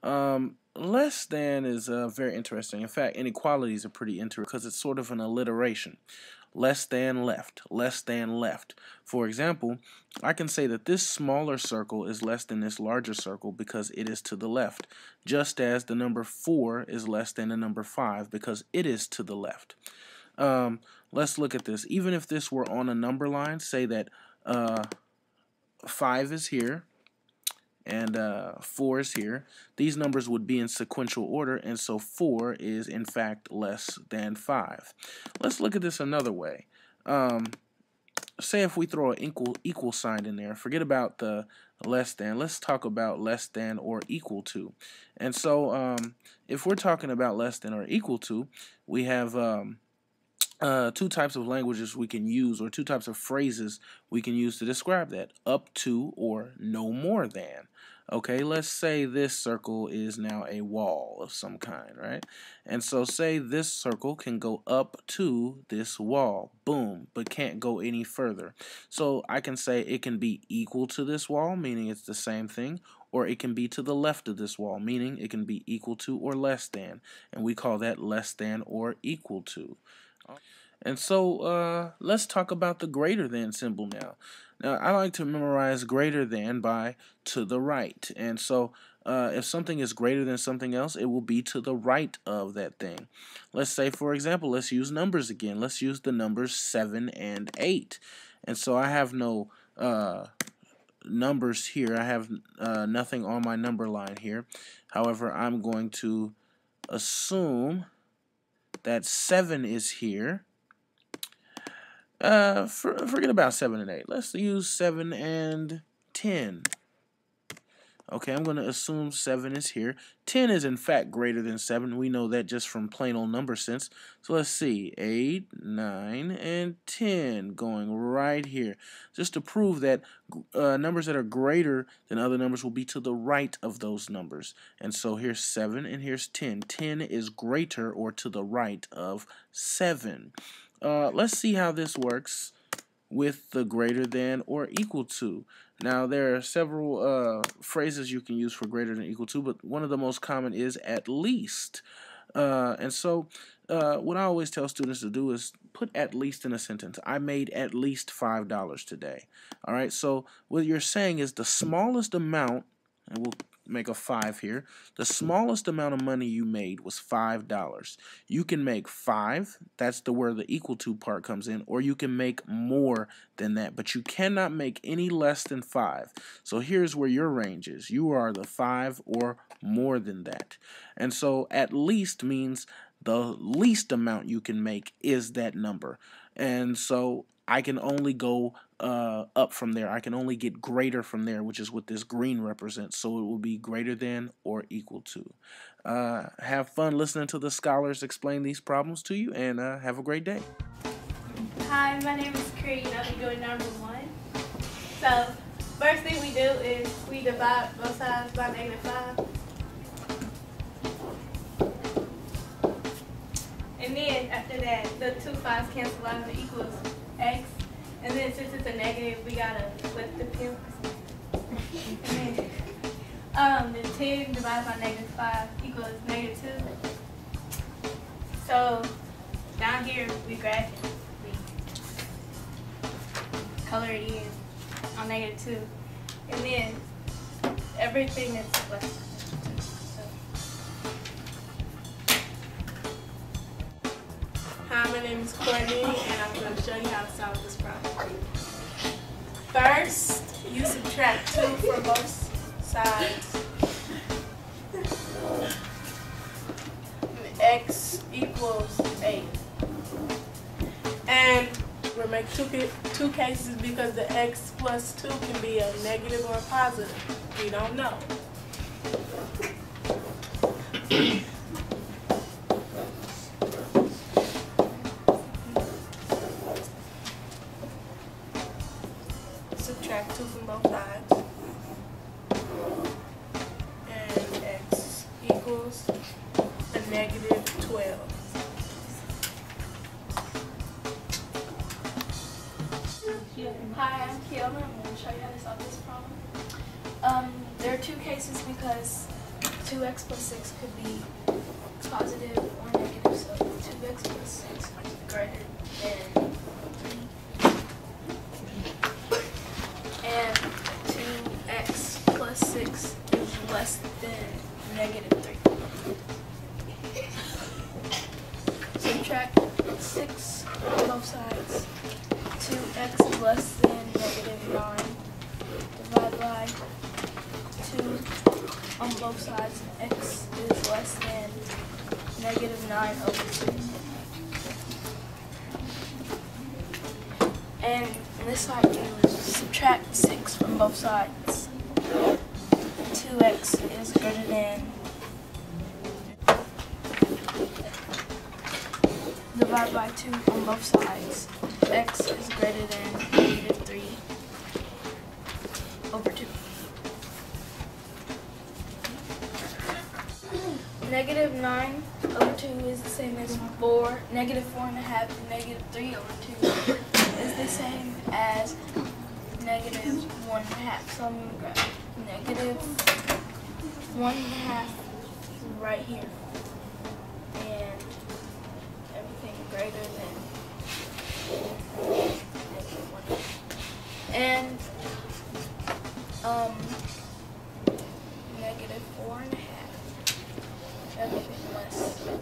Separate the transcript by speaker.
Speaker 1: Less than is very interesting. In fact, inequalities are pretty interesting because it's sort of an alliteration. Less than left, less than left. For example, I can say that this smaller circle is less than this larger circle because it is to the left, just as the number 4 is less than the number 5 because it is to the left. Let's look at this. Even if this were on a number line, say that 5 is here, and 4 is here, these numbers would be in sequential order, and so 4 is in fact less than 5. Let's look at this another way. Say if we throw an equal sign in there, forget about the less than, let's talk about less than or equal to. And so if we're talking about less than or equal to, we have two types of languages we can use, or two types of phrases we can use to describe that: up to or no more than. Okay, let's say this circle is now a wall of some kind, right? And so say this circle can go up to this wall, boom, but can't go any further. So I can say it can be equal to this wall, meaning it's the same thing, or it can be to the left of this wall, meaning it can be equal to or less than, and we call that less than or equal to. And so let's talk about the greater than symbol now. Now, I like to memorize greater than by to the right. And so if something is greater than something else, it will be to the right of that thing. Let's say, for example, let's use numbers again. Let's use the numbers 7 and 8. And so I have no numbers here. I have nothing on my number line here. However, I'm going to assume that 7 is here. Forget about 7 and 8. Let's use 7 and 10. Okay, I'm going to assume 7 is here. 10 is in fact greater than 7. We know that just from plain old number sense. So let's see, 8, 9, and 10 going right here. Just to prove that numbers that are greater than other numbers will be to the right of those numbers. And so here's 7 and here's 10. 10 is greater or to the right of 7. Let's see how this works with the greater than or equal to. Now, there are several phrases you can use for greater than or equal to, but one of the most common is at least. And so what I always tell students to do is put at least in a sentence. I made at least $5 today. All right, so what you're saying is the smallest amount, and we'll make a 5 here, the smallest amount of money you made was $5. You can make 5, that's where the equal to part comes in, or you can make more than that, but you cannot make any less than 5. So here's where your range is. You are the 5 or more than that. And so at least means the least amount you can make is that number. And so I can only go up from there. I can only get greater from there, which is what this green represents. So it will be greater than or equal to. Have fun listening to the scholars explain these problems to you, and have a great day.
Speaker 2: Hi, my name is Creed. I'll be doing number 1. So first thing we do is we divide both sides by -5. And then after that, the 2 5s cancel out and it equals x. And then since it's a negative, we gotta flip the pen. And then the 10 divided by -5 equals -2. So down here we graph it. We color it in on -2. And then everything that's left.
Speaker 3: Hi, my name is Courtney, and I'm going to show you how to solve this problem. First, you subtract 2 from both sides. X equals 8. And we'll make two cases because the x plus 2 can be a negative or a positive. We don't know. Subtract 2 from both sides, and x equals a -12.
Speaker 4: Hi, I'm Kiana. I'm going to show you how to solve this problem. There are 2 cases because
Speaker 2: 2x plus 6 could be positive or negative, so 2x plus 6 is greater than 3. And 2x plus 6 is less than negative 3. Subtract 6 on both sides. 2x is less than negative 9. Divide by 2 on both sides. X is less than negative 9 over 2. And on this side, you subtract 6 from both sides. 2x is greater than. Divide by 2 on both sides. X is greater than negative 3 over 2. Negative 9 over 2 is the same as 4. Negative 4.5 and negative 3 over 2 is the same as negative 1.5. So I'm going to grab negative 1.5 right here. And everything greater than negative 1.5. And negative 4.5. Everything less than